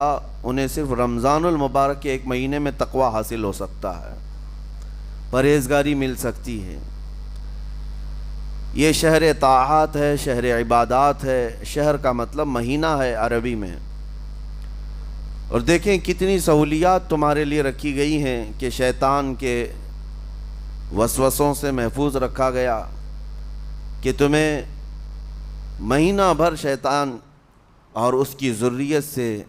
انہیں صرف رمضان المبارک کے ایک مہینے میں تقوی حاصل ہو سکتا ہے، پرہیزگاری مل سکتی ہے۔ یہ شہر طاعات ہے، شہر عبادات ہے، شہر کا مطلب مہینہ ہے عربی میں۔ اور دیکھیں کتنی سہولیات تمہارے لیے رکھی گئی ہیں کہ شیطان کے وسوسوں سے محفوظ رکھا گیا، کہ تمہیں مہینہ بھر شیطان اور اس کی ذریت سے،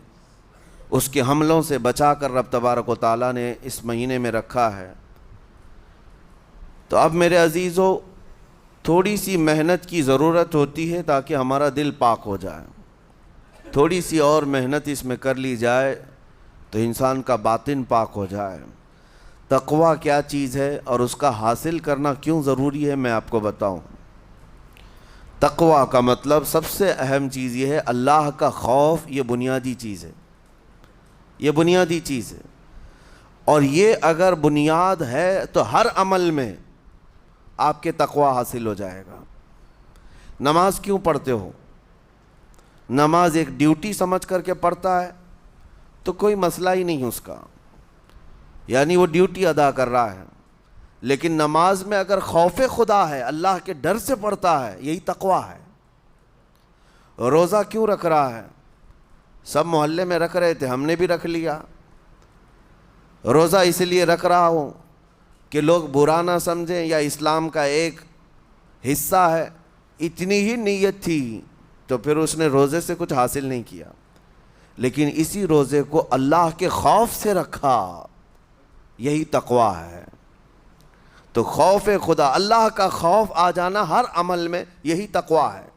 اس کے حملوں سے بچا کر رب تبارک و تعالیٰ نے اس مہینے میں رکھا ہے۔ تو اب میرے عزیزو، تھوڑی سی محنت کی ضرورت ہوتی ہے تاکہ ہمارا دل پاک ہو جائے۔ تھوڑی سی اور محنت اس میں کر لی جائے تو انسان کا باطن پاک ہو جائے۔ تقوی کیا چیز ہے اور اس کا حاصل کرنا کیوں ضروری ہے، میں آپ کو بتاؤں۔ تقوی کا مطلب سب سے اہم چیز یہ ہے، اللہ کا خوف۔ یہ بنیادی چیز ہے، یہ بنیادی چیز ہے، اور یہ اگر بنیاد ہے تو ہر عمل میں آپ کے تقوی حاصل ہو جائے گا۔ نماز کیوں پڑھتے ہو؟ نماز ایک ڈیوٹی سمجھ کر کے پڑھتا ہے تو کوئی مسئلہ ہی نہیں اس کا، یعنی وہ ڈیوٹی ادا کر رہا ہے۔ لیکن نماز میں اگر خوف خدا ہے، اللہ کے ڈر سے پڑھتا ہے، یہی تقوی ہے۔ روزہ کیوں رکھ رہا ہے؟ سب محلے میں رکھ رہے تھے، ہم نے بھی رکھ لیا۔ روزہ اس لیے رکھ رہا ہوں کہ لوگ برا نہ سمجھیں، یا اسلام کا ایک حصہ ہے۔ اتنی ہی نیت تھی تو پھر اس نے روزے سے کچھ حاصل نہیں کیا، لیکن اسی روزے کو اللہ کے خوف سے رکھا، یہی تقوی ہے۔ تو خوف خدا، اللہ کا خوف آ جانا ہر عمل میں، یہی تقوی ہے۔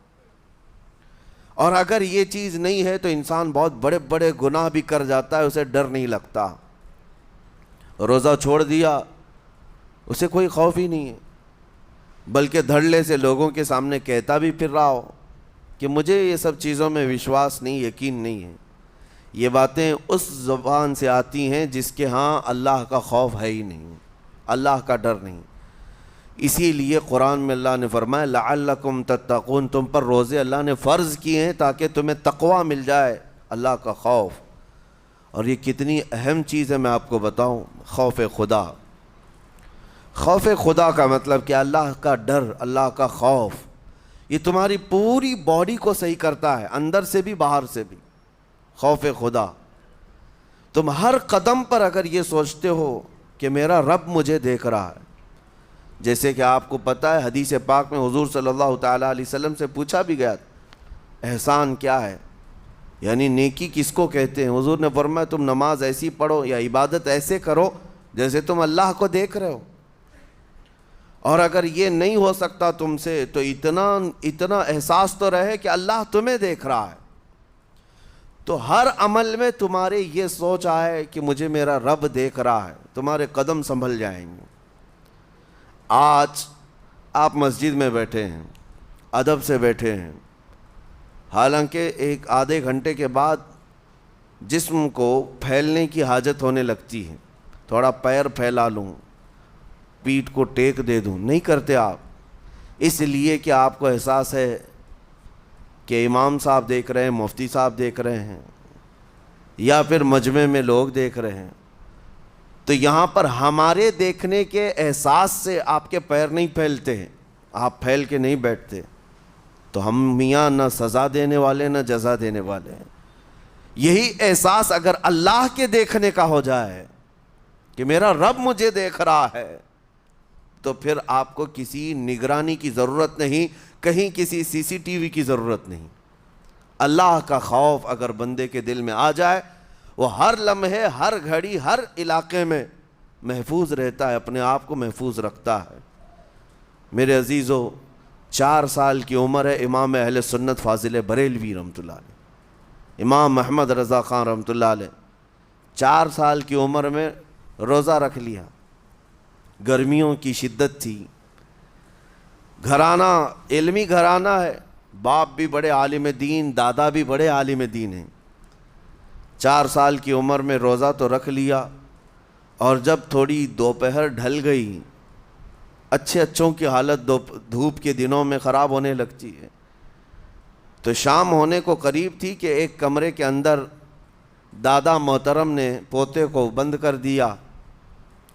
اور اگر یہ چیز نہیں ہے تو انسان بہت بڑے بڑے گناہ بھی کر جاتا ہے، اسے ڈر نہیں لگتا۔ روزہ چھوڑ دیا، اسے کوئی خوف ہی نہیں ہے، بلکہ دھڑلے سے لوگوں کے سامنے کہتا بھی پھر رہا ہو کہ مجھے یہ سب چیزوں میں وشواس نہیں، یقین نہیں ہے۔ یہ باتیں اس زبان سے آتی ہیں جس کے ہاں اللہ کا خوف ہے ہی نہیں، اللہ کا ڈر نہیں۔ اسی لیے قرآن میں اللہ نے فرمایا لعلکم تتقون، تم پر روزے اللہ نے فرض کیے ہیں تاکہ تمہیں تقوی مل جائے، اللہ کا خوف۔ اور یہ کتنی اہم چیز ہے میں آپ کو بتاؤں، خوف خدا۔ خوف خدا کا مطلب کہ اللہ کا ڈر، اللہ کا خوف، یہ تمہاری پوری باڈی کو صحیح کرتا ہے، اندر سے بھی باہر سے بھی۔ خوف خدا، تم ہر قدم پر اگر یہ سوچتے ہو کہ میرا رب مجھے دیکھ رہا ہے، جیسے کہ آپ کو پتہ ہے حدیث پاک میں حضور صلی اللہ تعالیٰ علیہ وسلم سے پوچھا بھی گیا احسان کیا ہے، یعنی نیکی کس کو کہتے ہیں؟ حضور نے فرمایا تم نماز ایسی پڑھو یا عبادت ایسے کرو جیسے تم اللہ کو دیکھ رہے ہو۔ اور اگر یہ نہیں ہو سکتا تم سے تو اتنا احساس تو رہے کہ اللہ تمہیں دیکھ رہا ہے۔ تو ہر عمل میں تمہارے یہ سوچ آئے کہ مجھے میرا رب دیکھ رہا ہے، تمہارے قدم سنبھل جائیں گے۔ آج آپ مسجد میں بیٹھے ہیں، ادب سے بیٹھے ہیں، حالانکہ ایک آدھے گھنٹے کے بعد جسم کو پھیلنے کی حاجت ہونے لگتی ہے، تھوڑا پیر پھیلا لوں، پیٹھ کو ٹیک دے دوں، نہیں کرتے آپ، اس لیے کہ آپ کو احساس ہے کہ امام صاحب دیکھ رہے ہیں، مفتی صاحب دیکھ رہے ہیں، یا پھر مجمع میں لوگ دیکھ رہے ہیں۔ تو یہاں پر ہمارے دیکھنے کے احساس سے آپ کے پیر نہیں پھیلتے ہیں، آپ پھیل کے نہیں بیٹھتے۔ تو ہم میاں نہ سزا دینے والے نہ جزا دینے والے ہیں۔ یہی احساس اگر اللہ کے دیکھنے کا ہو جائے کہ میرا رب مجھے دیکھ رہا ہے، تو پھر آپ کو کسی نگرانی کی ضرورت نہیں، کہیں کسی سی سی ٹی وی کی ضرورت نہیں۔ اللہ کا خوف اگر بندے کے دل میں آ جائے، وہ ہر لمحے، ہر گھڑی، ہر علاقے میں محفوظ رہتا ہے، اپنے آپ کو محفوظ رکھتا ہے۔ میرے عزیزو، 4 سال کی عمر ہے امام اہل سنت فاضل بریلوی رحمۃ اللہ علیہ، امام محمد رضا خان رحمۃ اللہ علیہ، 4 سال کی عمر میں روزہ رکھ لیا۔ گرمیوں کی شدت تھی، گھرانہ علمی گھرانہ ہے، باپ بھی بڑے عالم دین، دادا بھی بڑے عالم دین ہیں۔ 4 سال کی عمر میں روزہ تو رکھ لیا، اور جب تھوڑی دوپہر ڈھل گئی، اچھوں کی حالت دھوپ کے دنوں میں خراب ہونے لگتی ہے، تو شام ہونے کو قریب تھی کہ ایک کمرے کے اندر دادا محترم نے پوتے کو بند کر دیا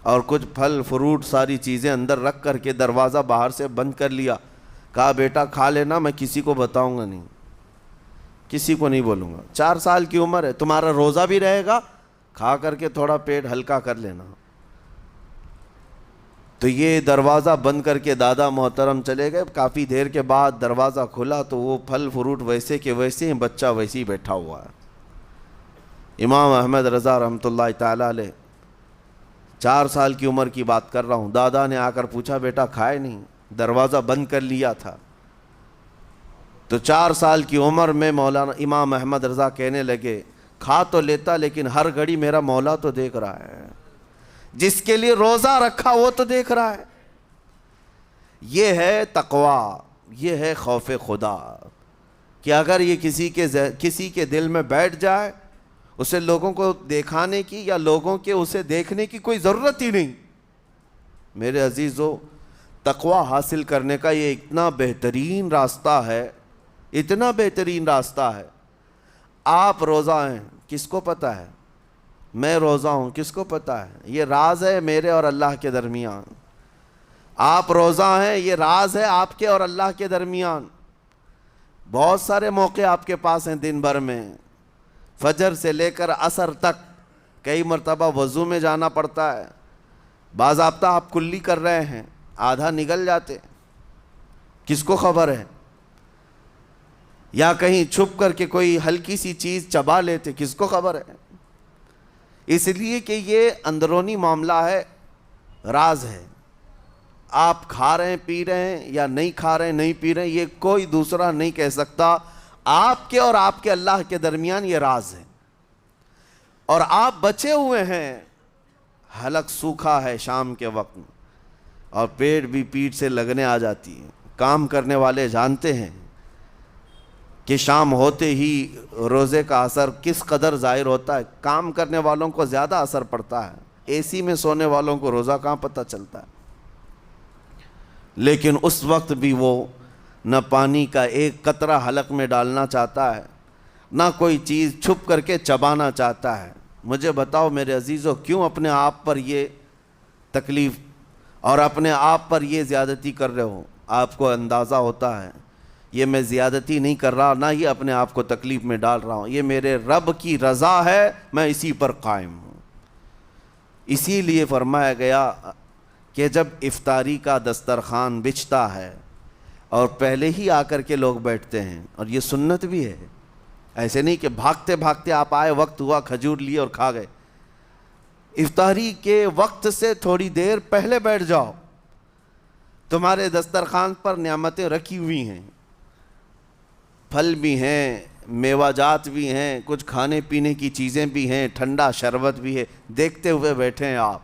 اور کچھ پھل فروٹ ساری چیزیں اندر رکھ کر کے دروازہ باہر سے بند کر لیا. کہا بیٹا کھا لینا, میں کسی کو بتاؤں گا نہیں, کسی کو نہیں بولوں گا. 4 سال کی عمر ہے, تمہارا روزہ بھی رہے گا, کھا کر کے تھوڑا پیٹ ہلکا کر لینا. تو یہ دروازہ بند کر کے دادا محترم چلے گئے. کافی دیر کے بعد دروازہ کھلا تو وہ پھل فروٹ ویسے کے ویسے ہیں, بچہ ویسے ہی بیٹھا ہوا ہے. امام احمد رضا رحمۃ اللہ تعالیٰ علیہ, 4 سال کی عمر کی بات کر رہا ہوں. دادا نے آ کر پوچھا بیٹا کھائے نہیں, دروازہ بند کر لیا تھا. تو 4 سال کی عمر میں مولانا امام احمد رضا کہنے لگے کھا تو لیتا لیکن ہر گھڑی میرا مولا تو دیکھ رہا ہے, جس کے لیے روزہ رکھا وہ تو دیکھ رہا ہے. یہ ہے تقویٰ, یہ ہے خوف خدا, کہ اگر یہ کسی کے دل میں بیٹھ جائے, اسے لوگوں کو دکھانے کی یا لوگوں کے اسے دیکھنے کی کوئی ضرورت ہی نہیں. میرے عزیزو, تقویٰ حاصل کرنے کا یہ اتنا بہترین راستہ ہے, اتنا بہترین راستہ ہے. آپ روزہ ہیں, کس کو پتہ ہے؟ میں روزہ ہوں, کس کو پتہ ہے؟ یہ راز ہے میرے اور اللہ کے درمیان. آپ روزہ ہیں, یہ راز ہے آپ کے اور اللہ کے درمیان. بہت سارے موقع آپ کے پاس ہیں دن بھر میں, فجر سے لے کر عصر تک. کئی مرتبہ وضو میں جانا پڑتا ہے, باضابطہ آپ کلی کر رہے ہیں, آدھا نگل جاتے, کس کو خبر ہے؟ یا کہیں چھپ کر کے کوئی ہلکی سی چیز چبا لیتے, کس کو خبر ہے؟ اس لیے کہ یہ اندرونی معاملہ ہے, راز ہے. آپ کھا رہے ہیں پی رہے ہیں یا نہیں کھا رہے ہیں نہیں پی رہے ہیں, یہ کوئی دوسرا نہیں کہہ سکتا. آپ کے اور آپ کے اللہ کے درمیان یہ راز ہے. اور آپ بچے ہوئے ہیں, حلق سوکھا ہے شام کے وقت میں, اور پیٹ بھی پیٹ سے لگنے آ جاتی ہے. کام کرنے والے جانتے ہیں کہ شام ہوتے ہی روزے کا اثر کس قدر ظاہر ہوتا ہے. کام کرنے والوں کو زیادہ اثر پڑتا ہے, اے سی میں سونے والوں کو روزہ کہاں پتہ چلتا ہے. لیکن اس وقت بھی وہ نہ پانی کا ایک قطرہ حلق میں ڈالنا چاہتا ہے, نہ کوئی چیز چھپ کر کے چبانا چاہتا ہے. مجھے بتاؤ میرے عزیزو, کیوں اپنے آپ پر یہ تکلیف اور اپنے آپ پر یہ زیادتی کر رہے ہو؟ آپ کو اندازہ ہوتا ہے یہ میں زیادتی نہیں کر رہا, نہ یہ اپنے آپ کو تکلیف میں ڈال رہا ہوں, یہ میرے رب کی رضا ہے, میں اسی پر قائم ہوں. اسی لیے فرمایا گیا کہ جب افطاری کا دسترخوان بچھتا ہے اور پہلے ہی آ کر کے لوگ بیٹھتے ہیں, اور یہ سنت بھی ہے, ایسے نہیں کہ بھاگتے بھاگتے آپ آئے, وقت ہوا کھجور لیے اور کھا گئے. افطاری کے وقت سے تھوڑی دیر پہلے بیٹھ جاؤ, تمہارے دسترخوان پر نعمتیں رکھی ہوئی ہیں, پھل بھی ہیں, میوہ جات بھی ہیں, کچھ کھانے پینے کی چیزیں بھی ہیں, ٹھنڈا شربت بھی ہے, دیکھتے ہوئے بیٹھے ہیں آپ,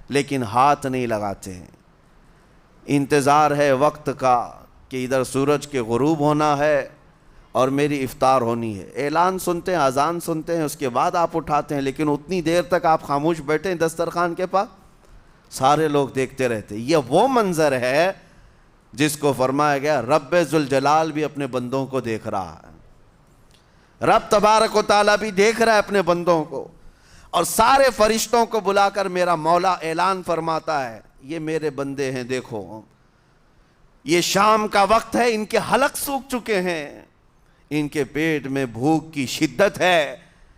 لیکن ہاتھ نہیں لگاتے ہیں. انتظار ہے وقت کا کہ ادھر سورج کے غروب ہونا ہے اور میری افطار ہونی ہے. اعلان سنتے ہیں, اذان سنتے ہیں, اس کے بعد آپ اٹھاتے ہیں, لیکن اتنی دیر تک آپ خاموش بیٹھے ہیں دسترخوان کے پاس, سارے لوگ دیکھتے رہتے. یہ وہ منظر ہے جس کو فرمایا گیا رب ذوالجلال بھی اپنے بندوں کو دیکھ رہا ہے, رب تبارک و تعالیٰ بھی دیکھ رہا ہے اپنے بندوں کو. اور سارے فرشتوں کو بلا کر میرا مولا اعلان فرماتا ہے, یہ میرے بندے ہیں, دیکھو یہ شام کا وقت ہے, ان کے حلق سوکھ چکے ہیں, ان کے پیٹ میں بھوک کی شدت ہے,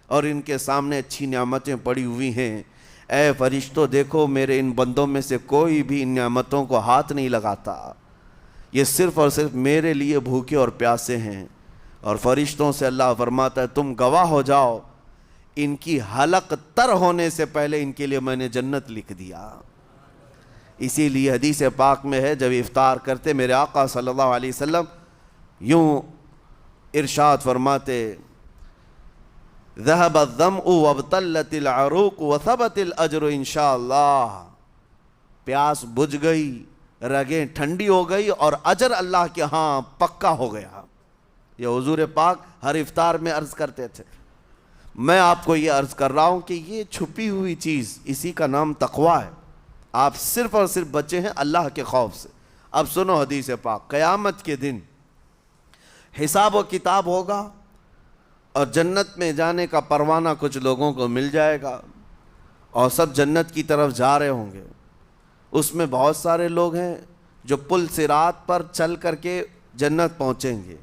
اور ان کے سامنے اچھی نعمتیں پڑی ہوئی ہیں. اے فرشتوں دیکھو, میرے ان بندوں میں سے کوئی بھی ان نعمتوں کو ہاتھ نہیں لگاتا, یہ صرف اور صرف میرے لیے بھوکے اور پیاسے ہیں. اور فرشتوں سے اللہ فرماتا ہے تم گواہ ہو جاؤ, ان کی حلق تر ہونے سے پہلے ان کے لیے میں نے جنت لکھ دیا. اسی لیے حدیث پاک میں ہے, جب افطار کرتے میرے آقا صلی اللہ علیہ وسلم یوں ارشاد فرماتے, ذهب الظمأ وابتلت العروق وثبت الاجر انشاءاللہ. پیاس بجھ گئی, رگیں ٹھنڈی ہو گئی, اور اجر اللہ کے ہاں پکا ہو گیا. یہ حضور پاک ہر افطار میں عرض کرتے تھے. میں آپ کو یہ عرض کر رہا ہوں کہ یہ چھپی ہوئی چیز, اسی کا نام تقویٰ ہے. آپ صرف اور صرف بچے ہیں اللہ کے خوف سے. اب سنو حدیث پاک, قیامت کے دن حساب و کتاب ہوگا اور جنت میں جانے کا پروانہ کچھ لوگوں کو مل جائے گا اور سب جنت کی طرف جا رہے ہوں گے۔ اس میں بہت سارے لوگ ہیں جو پل صراط پر چل کر کے جنت پہنچیں گے۔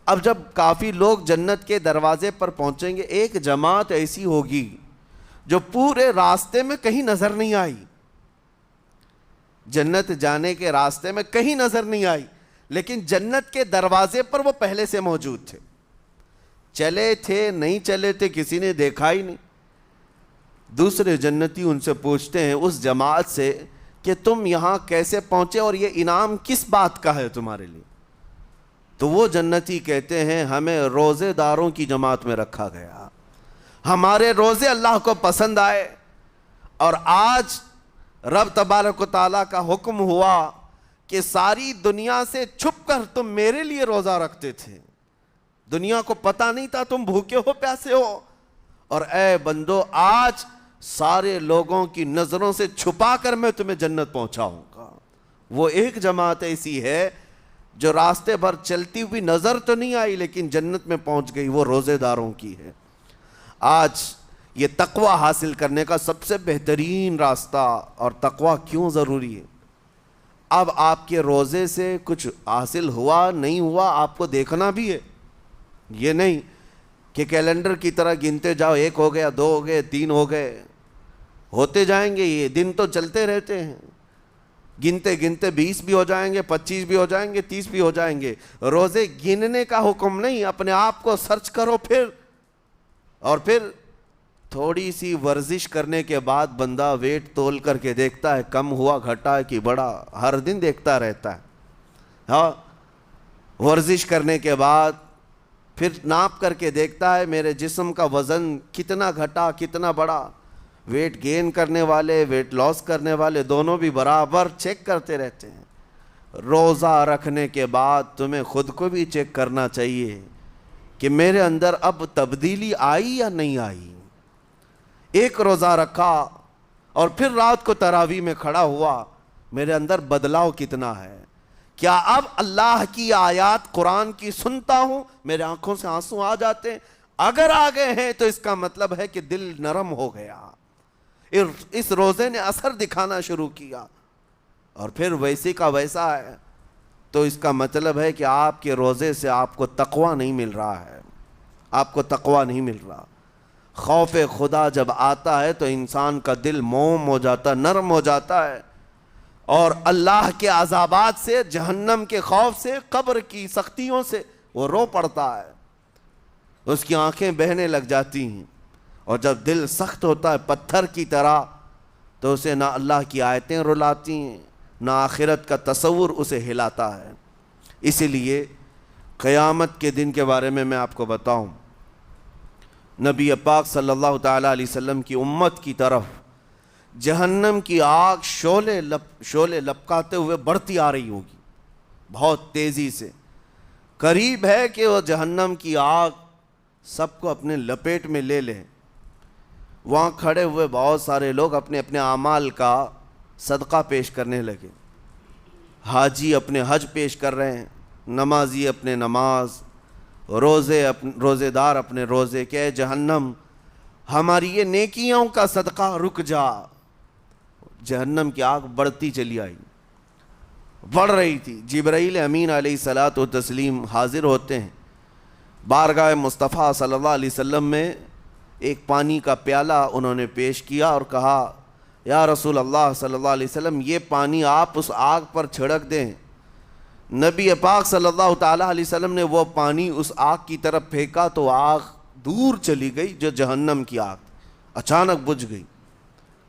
اب جب کافی لوگ جنت کے دروازے پر پہنچیں گے، ایک جماعت ایسی ہوگی جو پورے راستے میں کہیں نظر نہیں آئی، جنت جانے کے راستے میں کہیں نظر نہیں آئی، لیکن جنت کے دروازے پر وہ پہلے سے موجود تھے، چلے تھے نہیں چلے تھے کسی نے دیکھا ہی نہیں۔ دوسرے جنتی ان سے پوچھتے ہیں اس جماعت سے کہ تم یہاں کیسے پہنچے اور یہ انعام کس بات کا ہے تمہارے لیے؟ تو وہ جنتی کہتے ہیں ہمیں روزے داروں کی جماعت میں رکھا گیا، ہمارے روزے اللہ کو پسند آئے، اور آج رب تبارک و تعالیٰ کا حکم ہوا کہ ساری دنیا سے چھپ کر تم میرے لیے روزہ رکھتے تھے، دنیا کو پتہ نہیں تھا تم بھوکے ہو پیاسے ہو، اور اے بندو آج سارے لوگوں کی نظروں سے چھپا کر میں تمہیں جنت پہنچاؤں گا۔ وہ ایک جماعت ایسی ہے جو راستے بھر چلتی ہوئی نظر تو نہیں آئی لیکن جنت میں پہنچ گئی، وہ روزے داروں کی ہے۔ آج یہ تقوی حاصل کرنے کا سب سے بہترین راستہ، اور تقوی کیوں ضروری ہے؟ اب آپ کے روزے سے کچھ حاصل ہوا نہیں ہوا آپ کو دیکھنا بھی ہے، یہ نہیں کہ کیلنڈر کی طرح گنتے جاؤ، 1 ہو گیا، 2 ہو گئے، 3 ہو گئے، ہوتے جائیں گے، یہ دن تو چلتے رہتے ہیں، گنتے گنتے 20 بھی ہو جائیں گے، 25 بھی ہو جائیں گے، 30 بھی ہو جائیں گے۔ روزے گننے کا حکم نہیں، اپنے آپ کو سرچ کرو پھر تھوڑی سی ورزش کرنے کے بعد بندہ ویٹ تول کر کے دیکھتا ہے کم ہوا گھٹا ہے کہ بڑا، ہر دن دیکھتا رہتا ہے۔ ہاں، ورزش کرنے کے بعد پھر ناپ کر کے دیکھتا ہے میرے جسم کا وزن کتنا گھٹا کتنا بڑا۔ ویٹ گین کرنے والے ویٹ لاس کرنے والے دونوں بھی برابر چیک کرتے رہتے ہیں۔ روزہ رکھنے کے بعد تمہیں خود کو بھی چیک کرنا چاہیے کہ میرے اندر اب تبدیلی آئی یا نہیں آئی۔ ایک روزہ رکھا اور پھر رات کو تراویح میں کھڑا ہوا، میرے اندر بدلاؤ کتنا ہے؟ کیا اب اللہ کی آیات قرآن کی سنتا ہوں، میرے آنکھوں سے آنسو آ جاتے ہیں؟ اگر آ گئے ہیں تو اس کا مطلب ہے کہ دل نرم ہو گیا، اس روزے نے اثر دکھانا شروع کیا، اور پھر ویسے کا ویسا ہے، تو اس کا مطلب ہے کہ آپ کے روزے سے آپ کو تقوی نہیں مل رہا ہے، آپ کو تقوی نہیں مل رہا۔ خوف خدا جب آتا ہے تو انسان کا دل موم ہو جاتا، نرم ہو جاتا ہے، اور اللہ کے عذابات سے، جہنم کے خوف سے، قبر کی سختیوں سے وہ رو پڑتا ہے، اس کی آنکھیں بہنے لگ جاتی ہیں، اور جب دل سخت ہوتا ہے پتھر کی طرح تو اسے نہ اللہ کی آیتیں رلاتی ہیں نہ آخرت کا تصور اسے ہلاتا ہے۔ اسی لیے قیامت کے دن کے بارے میں آپ کو بتاؤں، نبی پاک صلی اللہ تعالیٰ علیہ وسلم کی امت کی طرف جہنم کی آگ شعلے لپکاتے ہوئے بڑھتی آ رہی ہوگی بہت تیزی سے، قریب ہے کہ وہ جہنم کی آگ سب کو اپنے لپیٹ میں لے لیں۔ وہاں کھڑے ہوئے بہت سارے لوگ اپنے اپنے اعمال کا صدقہ پیش کرنے لگے، حاجی اپنے حج پیش کر رہے ہیں، نمازی اپنے نماز، روزے دار اپنے روزے، کہ اے جہنم ہماری یہ نیکیوں کا صدقہ رک جا۔ جہنم کی آگ بڑھتی چلی آئی، بڑھ رہی تھی۔ جبرائیل امین علیہ الصلاۃ والتسلیم حاضر ہوتے ہیں بارگاہ مصطفیٰ صلی اللہ علیہ وسلم میں، ایک پانی کا پیالہ انہوں نے پیش کیا اور کہا یا رسول اللہ صلی اللہ علیہ وسلم یہ پانی آپ اس آگ پر چھڑک دیں۔ نبی پاک صلی اللہ تعالیٰ علیہ وسلم نے وہ پانی اس آگ کی طرف پھینکا تو آگ دور چلی گئی، جو جہنم کی آگ اچانک بجھ گئی،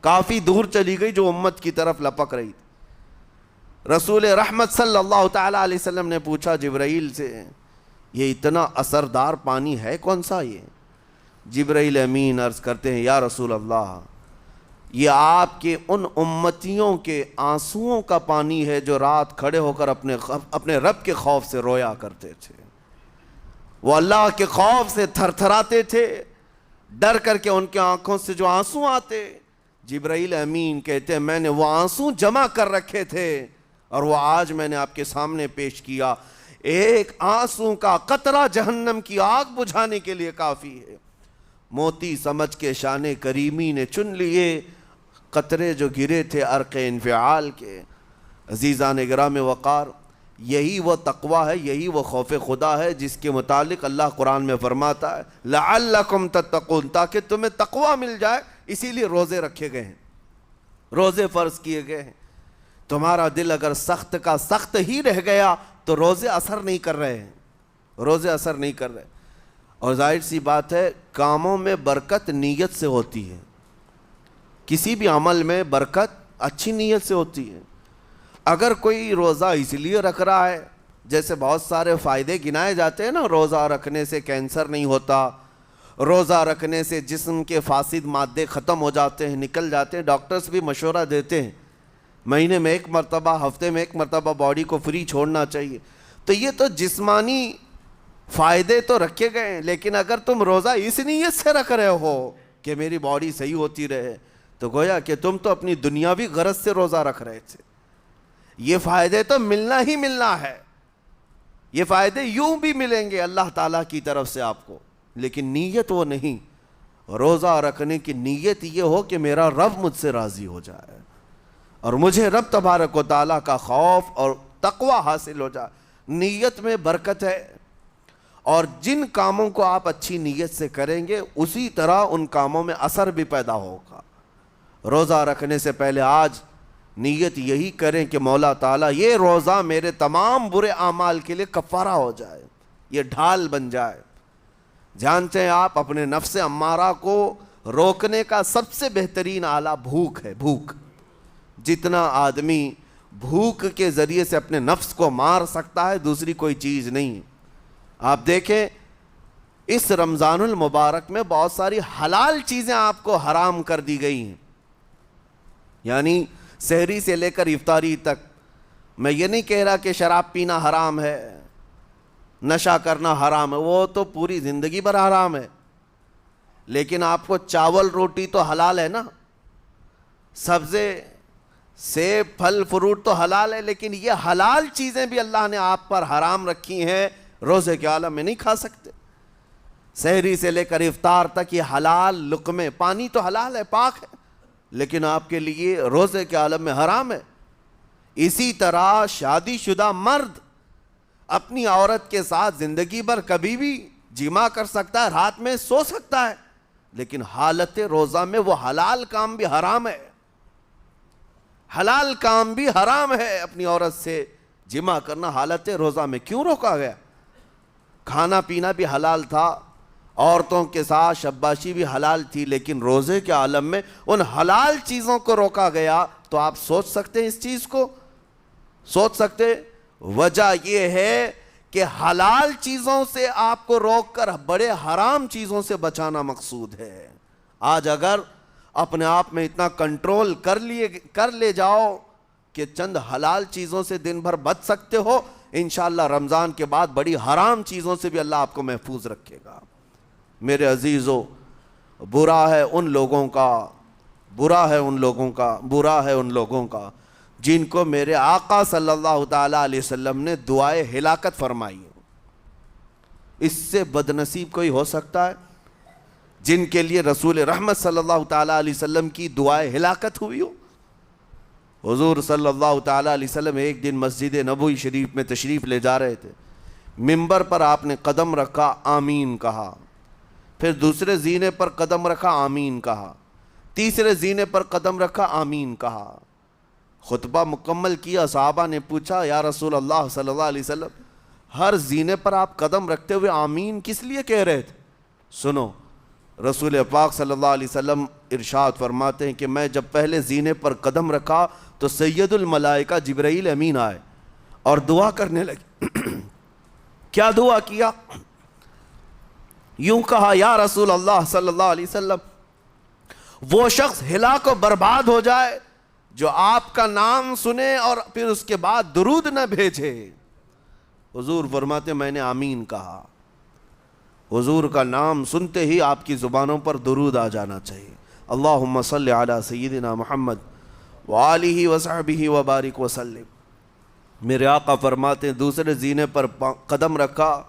کافی دور چلی گئی جو امت کی طرف لپک رہی تھی۔ رسول رحمت صلی اللہ تعالیٰ علیہ وسلم نے پوچھا جبرائیل سے یہ اتنا اثردار پانی ہے کون سا؟ یہ جبرائیل امین عرض کرتے ہیں یا رسول اللہ یہ آپ کے ان امتیوں کے آنسوؤں کا پانی ہے جو رات کھڑے ہو کر اپنے رب کے خوف سے رویا کرتے تھے، وہ اللہ کے خوف سے تھر تھراتے تھے، ڈر کر کے ان کے آنکھوں سے جو آنسو آتے۔ جبرائیل امین کہتے ہیں میں نے وہ آنسو جمع کر رکھے تھے اور وہ آج میں نے آپ کے سامنے پیش کیا۔ ایک آنسو کا قطرہ جہنم کی آگ بجھانے کے لیے کافی ہے۔ موتی سمجھ کے شان کریمی نے چن لیے قطرے جو گرے تھے عرق انفعال کے۔ عزیزان گرام وقار، یہی وہ تقویٰ ہے، یہی وہ خوف خدا ہے جس کے متعلق اللہ قرآن میں فرماتا ہے لعلکم تتقون، تاکہ تمہیں تقویٰ مل جائے، اسی لیے روزے رکھے گئے ہیں، روزے فرض کیے گئے ہیں۔ تمہارا دل اگر سخت کا سخت ہی رہ گیا تو روزے اثر نہیں کر رہے ہیں، روزے اثر نہیں کر رہے۔ اور ظاہر سی بات ہے کاموں میں برکت نیت سے ہوتی ہے، کسی بھی عمل میں برکت اچھی نیت سے ہوتی ہے۔ اگر کوئی روزہ اس لیے رکھ رہا ہے، جیسے بہت سارے فائدے گنائے جاتے ہیں نا، روزہ رکھنے سے کینسر نہیں ہوتا، روزہ رکھنے سے جسم کے فاسد مادے ختم ہو جاتے ہیں، نکل جاتے ہیں، ڈاکٹرز بھی مشورہ دیتے ہیں مہینے میں ایک مرتبہ، ہفتے میں ایک مرتبہ باڈی کو فری چھوڑنا چاہیے۔ تو یہ تو جسمانی فائدے تو رکھے گئے ہیں، لیکن اگر تم روزہ اس نیت سے رکھ رہے ہو کہ میری باڈی صحیح ہوتی رہے، تو گویا کہ تم تو اپنی دنیاوی غرض سے روزہ رکھ رہے تھے۔ یہ فائدے تو ملنا ہی ملنا ہے، یہ فائدے یوں بھی ملیں گے اللہ تعالیٰ کی طرف سے آپ کو، لیکن نیت وہ نہیں۔ روزہ رکھنے کی نیت یہ ہو کہ میرا رب مجھ سے راضی ہو جائے اور مجھے رب تبارک و تعالیٰ کا خوف اور تقوی حاصل ہو جائے۔ نیت میں برکت ہے، اور جن کاموں کو آپ اچھی نیت سے کریں گے اسی طرح ان کاموں میں اثر بھی پیدا ہوگا۔ روزہ رکھنے سے پہلے آج نیت یہی کریں کہ مولا تعالیٰ یہ روزہ میرے تمام برے اعمال کے لیے کفارہ ہو جائے، یہ ڈھال بن جائے۔ جانتے ہیں آپ اپنے نفس امارہ کو روکنے کا سب سے بہترین آلہ بھوک ہے، بھوک۔ جتنا آدمی بھوک کے ذریعے سے اپنے نفس کو مار سکتا ہے دوسری کوئی چیز نہیں۔ آپ دیکھیں اس رمضان المبارک میں بہت ساری حلال چیزیں آپ کو حرام کر دی گئی ہیں، یعنی سحری سے لے کر افطاری تک۔ میں یہ نہیں کہہ رہا کہ شراب پینا حرام ہے، نشہ کرنا حرام ہے، وہ تو پوری زندگی بھر حرام ہے، لیکن آپ کو چاول روٹی تو حلال ہے نا، سبزے سیب پھل فروٹ تو حلال ہے، لیکن یہ حلال چیزیں بھی اللہ نے آپ پر حرام رکھی ہیں، روزے کے عالم میں نہیں کھا سکتے۔ سحری سے لے کر افطار تک یہ حلال لقمے، پانی تو حلال ہے، پاک ہے، لیکن آپ کے لیے روزے کے عالم میں حرام ہے۔ اسی طرح شادی شدہ مرد اپنی عورت کے ساتھ زندگی بھر کبھی بھی جمع کر سکتا ہے، رات میں سو سکتا ہے، لیکن حالت روزہ میں وہ حلال کام بھی حرام ہے، حلال کام بھی حرام ہے۔ اپنی عورت سے جمع کرنا حالت روزہ میں کیوں روکا گیا؟ کھانا پینا بھی حلال تھا، عورتوں کے ساتھ شباشی بھی حلال تھی، لیکن روزے کے عالم میں ان حلال چیزوں کو روکا گیا۔ تو آپ سوچ سکتے ہیں اس چیز کو، سوچ سکتے؟ وجہ یہ ہے کہ حلال چیزوں سے آپ کو روک کر بڑے حرام چیزوں سے بچانا مقصود ہے۔ آج اگر اپنے آپ میں اتنا کنٹرول کر لے جاؤ کہ چند حلال چیزوں سے دن بھر بچ سکتے ہو، انشاءاللہ رمضان کے بعد بڑی حرام چیزوں سے بھی اللہ آپ کو محفوظ رکھے گا۔ میرے عزیزو، برا ہے ان لوگوں کا جن کو میرے آقا صلی اللہ تعالیٰ علیہ وسلم نے دعائے ہلاکت فرمائی۔ اس سے بدنصیب کوئی ہو سکتا ہے؟ جن کے لیے رسول رحمت صلی اللہ تعالیٰ علیہ وسلم کی دعائے ہلاکت ہوئی ہو۔ حضور صلی اللہ تعالیٰ علیہ وسلم ایک دن مسجد نبوی شریف میں تشریف لے جا رہے تھے، منبر پر آپ نے قدم رکھا، آمین کہا، پھر دوسرے زینے پر قدم رکھا، آمین کہا، تیسرے زینے پر قدم رکھا، آمین کہا۔ خطبہ مکمل کیا، صحابہ نے پوچھا یا رسول اللہ صلی اللہ علیہ وسلم ہر زینے پر آپ قدم رکھتے ہوئے آمین کس لیے کہہ رہے تھے؟ سنو، رسول پاک صلی اللہ علیہ وسلم ارشاد فرماتے ہیں کہ میں جب پہلے زینے پر قدم رکھا تو سید الملائکہ جبرائیل امین آئے اور دعا کرنے لگے۔ کیا دعا کیا؟ یوں کہا، یا رسول اللہ صلی اللہ علیہ وسلم وہ شخص ہلاک و برباد ہو جائے جو آپ کا نام سنے اور پھر اس کے بعد درود نہ بھیجے۔ حضور فرماتے میں نے آمین کہا۔ حضور کا نام سنتے ہی آپ کی زبانوں پر درود آ جانا چاہیے۔ اللہم صلی علی سیدنا محمد وآلہ وصحبہ وبارک وسلم۔ میرے آقا فرماتے ہیں دوسرے زینے پر قدم رکھا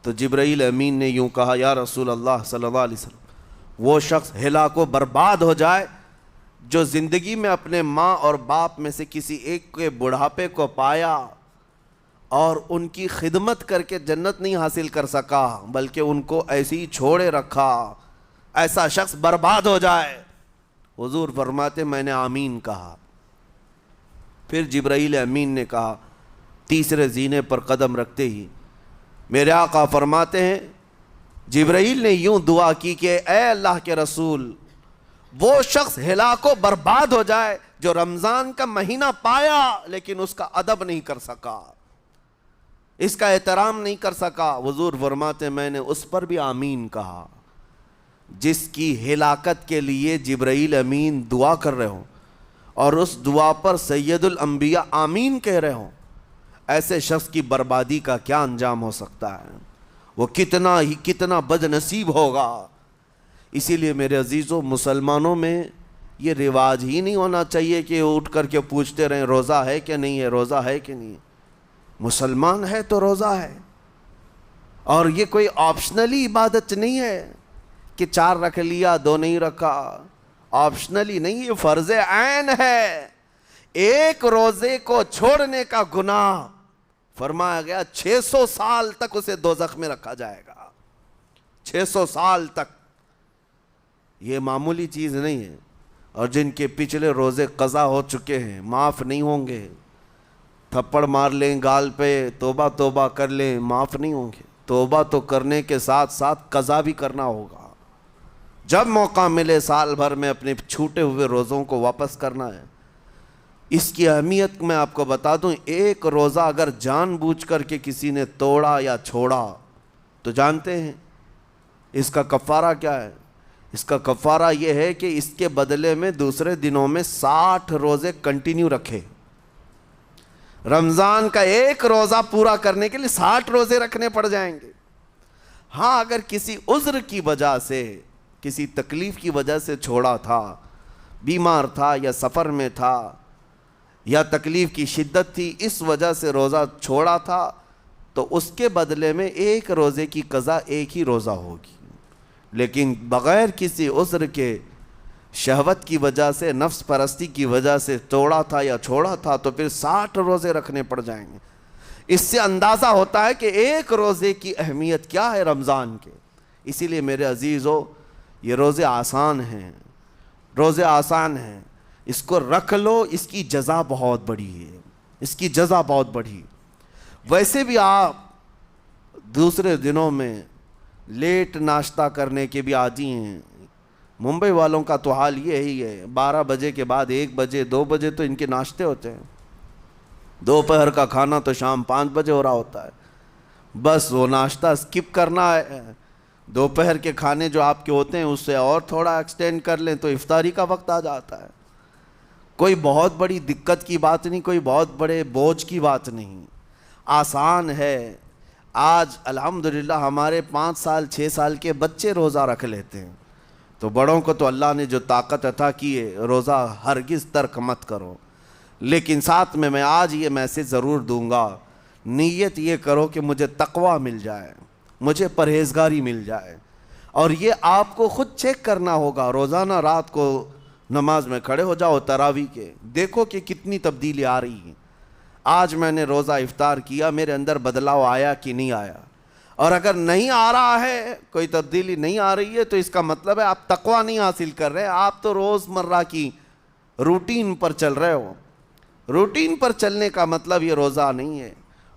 تو جبرائیل امین نے یوں کہا، یا رسول اللہ صلی اللہ علیہ وسلم، وہ شخص ہلاک و برباد ہو جائے جو زندگی میں اپنے ماں اور باپ میں سے کسی ایک کے بڑھاپے کو پایا اور ان کی خدمت کر کے جنت نہیں حاصل کر سکا بلکہ ان کو ایسے ہی چھوڑے رکھا، ایسا شخص برباد ہو جائے۔ حضور فرماتے میں نے آمین کہا۔ پھر جبرائیل امین نے کہا، تیسرے زینے پر قدم رکھتے ہی میرے آقا فرماتے ہیں جبرائیل نے یوں دعا کی کہ اے اللہ کے رسول، وہ شخص ہلاک و برباد ہو جائے جو رمضان کا مہینہ پایا لیکن اس کا ادب نہیں کر سکا، اس کا احترام نہیں کر سکا۔ حضور فرماتے میں نے اس پر بھی آمین کہا۔ جس کی ہلاکت کے لیے جبرائیل امین دعا کر رہے ہوں اور اس دعا پر سید الانبیاء آمین کہہ رہے ہوں، ایسے شخص کی بربادی کا کیا انجام ہو سکتا ہے؟ وہ کتنا بد نصیب ہوگا۔ اسی لیے میرے عزیزوں، مسلمانوں میں یہ رواج ہی نہیں ہونا چاہیے کہ اٹھ کر کے پوچھتے رہیں روزہ ہے کہ نہیں ہے، روزہ ہے کہ نہیں ہے۔ مسلمان ہے تو روزہ ہے، اور یہ کوئی آپشنلی عبادت نہیں ہے کہ 4 رکھ لیا 2 نہیں رکھا، آپشنلی نہیں، یہ فرض عین ہے۔ ایک روزے کو چھوڑنے کا گناہ فرمایا گیا 600 سال تک اسے دوزخ میں رکھا جائے گا، 600 سال تک۔ یہ معمولی چیز نہیں ہے، اور جن کے پچھلے روزے قضا ہو چکے ہیں معاف نہیں ہوں گے۔ تھپڑ مار لیں گال پہ، توبہ توبہ کر لیں، معاف نہیں ہوں گے۔ توبہ تو کرنے کے ساتھ ساتھ قضا بھی کرنا ہوگا۔ جب موقع ملے سال بھر میں اپنے چھوٹے ہوئے روزوں کو واپس کرنا ہے۔ اس کی اہمیت میں آپ کو بتا دوں، ایک روزہ اگر جان بوجھ کر کے کسی نے توڑا یا چھوڑا تو جانتے ہیں اس کا کفارہ کیا ہے؟ اس کا کفارہ یہ ہے کہ اس کے بدلے میں دوسرے دنوں میں 60 روزے کنٹینیو رکھے۔ رمضان کا ایک روزہ پورا کرنے کے لیے 60 روزے رکھنے پڑ جائیں گے۔ ہاں، اگر کسی عذر کی وجہ سے، کسی تکلیف کی وجہ سے چھوڑا تھا، بیمار تھا یا سفر میں تھا یا تکلیف کی شدت تھی، اس وجہ سے روزہ چھوڑا تھا، تو اس کے بدلے میں ایک روزے کی قضا ایک ہی روزہ ہوگی۔ لیکن بغیر کسی عذر کے، شہوت کی وجہ سے، نفس پرستی کی وجہ سے توڑا تھا یا چھوڑا تھا تو پھر 60 روزے رکھنے پڑ جائیں گے۔ اس سے اندازہ ہوتا ہے کہ ایک روزے کی اہمیت کیا ہے رمضان کے۔ اسی لیے میرے عزیزو، یہ روزے آسان ہیں، روزے آسان ہیں، اس کو رکھ لو، اس کی جزا بہت بڑی ہے، اس کی جزا بہت بڑی۔ ویسے بھی آپ دوسرے دنوں میں لیٹ ناشتہ کرنے کے بھی عادی ہیں۔ ممبئی والوں کا تو حال یہ ہی ہے، 12 بجے کے بعد 1 بجے 2 بجے تو ان کے ناشتے ہوتے ہیں، دوپہر کا کھانا تو شام 5 بجے ہو رہا ہوتا ہے۔ بس وہ ناشتہ سکپ کرنا ہے، دوپہر کے کھانے جو آپ کے ہوتے ہیں اس سے اور تھوڑا ایکسٹینڈ کر لیں تو افطاری کا وقت آ جاتا ہے۔ کوئی بہت بڑی دقت کی بات نہیں، کوئی بہت بڑے بوجھ کی بات نہیں، آسان ہے۔ آج الحمدللہ ہمارے 5 سال 6 سال کے بچے روزہ رکھ لیتے ہیں، تو بڑوں کو تو اللہ نے جو طاقت عطا کی ہے، روزہ ہرگز ترک مت کرو۔ لیکن ساتھ میں آج یہ میسج ضرور دوں گا، نیت یہ کرو کہ مجھے تقویٰ مل جائے، مجھے پرہیزگاری مل جائے، اور یہ آپ کو خود چیک کرنا ہوگا۔ روزانہ رات کو نماز میں کھڑے ہو جاؤ تراویح کے، دیکھو کہ کتنی تبدیلی آ رہی ہے۔ آج میں نے روزہ افطار کیا، میرے اندر بدلاؤ آیا کہ نہیں آیا؟ اور اگر نہیں آ رہا ہے، کوئی تبدیلی نہیں آ رہی ہے، تو اس کا مطلب ہے آپ تقویٰ نہیں حاصل کر رہے، آپ تو روز مرہ کی روٹین پر چل رہے ہو۔ روٹین پر چلنے کا مطلب یہ روزہ نہیں ہے۔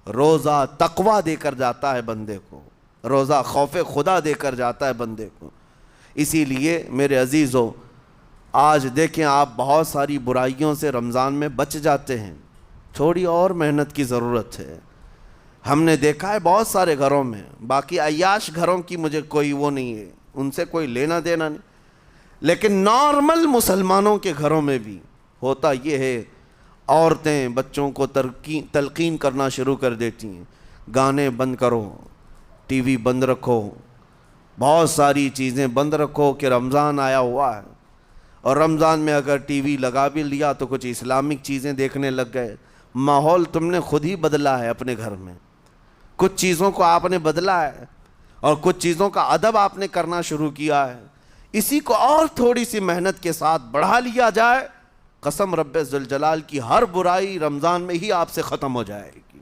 روزہ تقویٰ دے کر جاتا ہے بندے کو، روزہ خوف خدا دے کر جاتا ہے بندے کو۔ اسی لیے میرے عزیزو، آج دیکھیں آپ بہت ساری برائیوں سے رمضان میں بچ جاتے ہیں، تھوڑی اور محنت کی ضرورت ہے۔ ہم نے دیکھا ہے بہت سارے گھروں میں، باقی عیاش گھروں کی مجھے کوئی وہ نہیں ہے، ان سے کوئی لینا دینا نہیں، لیکن نارمل مسلمانوں کے گھروں میں بھی ہوتا یہ ہے، عورتیں بچوں کو تلقین کرنا شروع کر دیتی ہیں، گانے بند کرو، ٹی وی بند رکھو، بہت ساری چیزیں بند رکھو کہ رمضان آیا ہوا ہے۔ اور رمضان میں اگر ٹی وی لگا بھی لیا تو کچھ اسلامک چیزیں دیکھنے لگ گئے، ماحول تم نے خود ہی بدلا ہے اپنے گھر میں، کچھ چیزوں کو آپ نے بدلا ہے اور کچھ چیزوں کا ادب آپ نے کرنا شروع کیا ہے، اسی کو اور تھوڑی سی محنت کے ساتھ بڑھا لیا جائے، قسم رب ذوالجلال کی ہر برائی رمضان میں ہی آپ سے ختم ہو جائے گی۔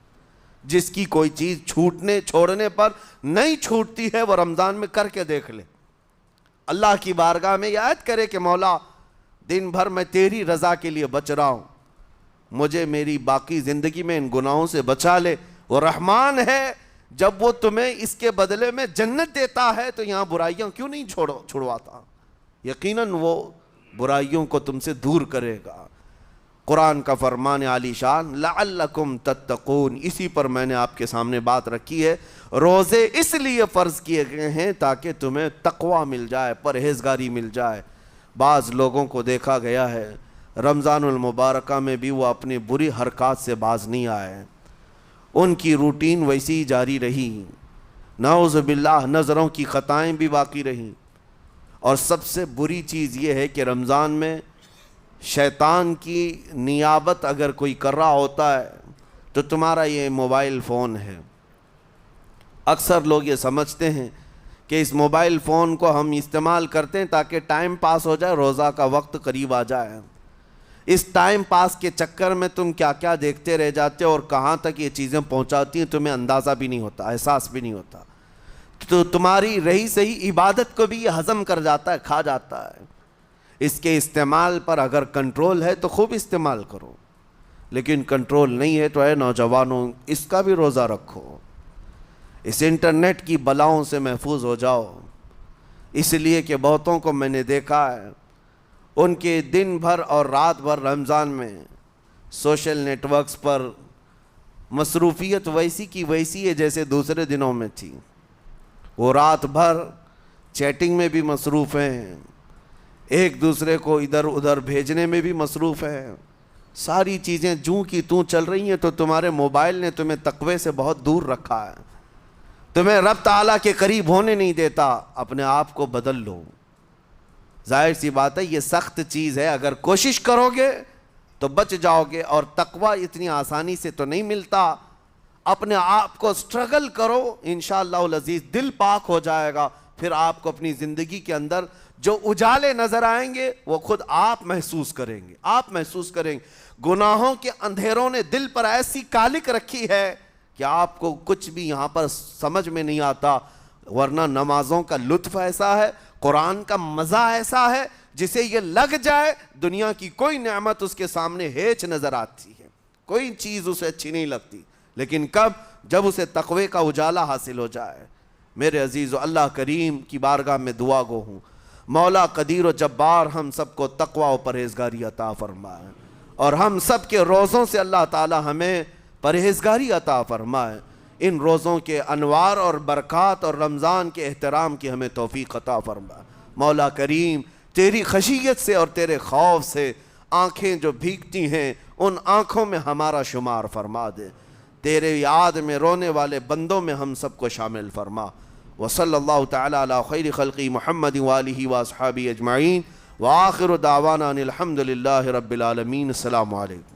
جس کی کوئی چیز چھوڑنے پر نہیں چھوٹتی ہے وہ رمضان میں کر کے دیکھ لے، اللہ کی بارگاہ میں یاد کرے کہ مولا دن بھر میں تیری رضا کے لیے بچ رہا ہوں، مجھے میری باقی زندگی میں ان گناہوں سے بچا لے۔ وہ رحمان ہے، جب وہ تمہیں اس کے بدلے میں جنت دیتا ہے تو یہاں برائیاں کیوں نہیں چھڑواتا؟ یقیناً وہ برائیوں کو تم سے دور کرے گا۔ قرآن کا فرمان عالی شان لعلکم تتقون، اسی پر میں نے آپ کے سامنے بات رکھی ہے۔ روزے اس لیے فرض کیے گئے ہیں تاکہ تمہیں تقوی مل جائے، پرہیزگاری مل جائے۔ بعض لوگوں کو دیکھا گیا ہے رمضان المبارکہ میں بھی وہ اپنی بری حرکات سے باز نہیں آئے، ان کی روٹین ویسی ہی جاری رہی، نعوذ باللہ نظروں کی خطائیں بھی باقی رہیں۔ اور سب سے بری چیز یہ ہے کہ رمضان میں شیطان کی نیابت اگر کوئی کر رہا ہوتا ہے تو تمہارا یہ موبائل فون ہے۔ اکثر لوگ یہ سمجھتے ہیں کہ اس موبائل فون کو ہم استعمال کرتے ہیں تاکہ ٹائم پاس ہو جائے، روزہ کا وقت قریب آ جائے۔ اس ٹائم پاس کے چکر میں تم کیا کیا دیکھتے رہ جاتے ہو اور کہاں تک یہ چیزیں پہنچاتی ہیں تمہیں اندازہ بھی نہیں ہوتا، احساس بھی نہیں ہوتا، تو تمہاری رہی صحیح عبادت کو بھی یہ ہضم کر جاتا ہے، کھا جاتا ہے۔ اس کے استعمال پر اگر کنٹرول ہے تو خوب استعمال کرو، لیکن کنٹرول نہیں ہے تو اے نوجوانوں اس کا بھی روزہ رکھو، اس انٹرنیٹ کی بلاؤں سے محفوظ ہو جاؤ۔ اس لیے کہ بہتوں کو میں نے دیکھا ہے ان کے دن بھر اور رات بھر رمضان میں سوشل نیٹ ورکس پر مصروفیت ویسی کی ویسی ہے جیسے دوسرے دنوں میں تھی۔ وہ رات بھر چیٹنگ میں بھی مصروف ہیں، ایک دوسرے کو ادھر ادھر بھیجنے میں بھی مصروف ہیں، ساری چیزیں جوں کی توں چل رہی ہیں۔ تو تمہارے موبائل نے تمہیں تقوی سے بہت دور رکھا ہے، تمہیں رب تعالیٰ کے قریب ہونے نہیں دیتا۔ اپنے آپ کو بدل لو۔ ظاہر سی بات ہے یہ سخت چیز ہے، اگر کوشش کرو گے تو بچ جاؤ گے، اور تقوی اتنی آسانی سے تو نہیں ملتا۔ اپنے آپ کو سٹرگل کرو، انشاءاللہ العزیز دل پاک ہو جائے گا، پھر آپ کو اپنی زندگی کے اندر جو اجالے نظر آئیں گے وہ خود آپ محسوس کریں گے، آپ محسوس کریں گے۔ گناہوں کے اندھیروں نے دل پر ایسی کالک رکھی ہے کہ آپ کو کچھ بھی یہاں پر سمجھ میں نہیں آتا، ورنہ نمازوں کا لطف ایسا ہے، قرآن کا مزہ ایسا ہے، جسے یہ لگ جائے دنیا کی کوئی نعمت اس کے سامنے ہیچ نظر آتی ہے، کوئی چیز اسے اچھی نہیں لگتی، لیکن کب؟ جب اسے تقوی کا اجالا حاصل ہو جائے۔ میرے عزیزو، اللہ کریم کی بارگاہ میں دعا گو ہوں، مولا قدیر و جبار ہم سب کو تقوی و پرہیزگاری عطا فرمائے، اور ہم سب کے روزوں سے اللہ تعالی ہمیں پرہیزگاری عطا فرمائے۔ ان روزوں کے انوار اور برکات اور رمضان کے احترام کی ہمیں توفیق عطا فرمائے۔ مولا کریم تیری خشیت سے اور تیرے خوف سے آنکھیں جو بھیگتی ہیں ان آنکھوں میں ہمارا شمار فرما دے، تیرے یاد میں رونے والے بندوں میں ہم سب کو شامل فرما۔ وصلی اللہ تعالی علی خیر خلقی محمد وآلہ واصحابہ اجمعین، وآخر دعوانا ان الحمد للہ رب العالمین۔ السلام علیکم۔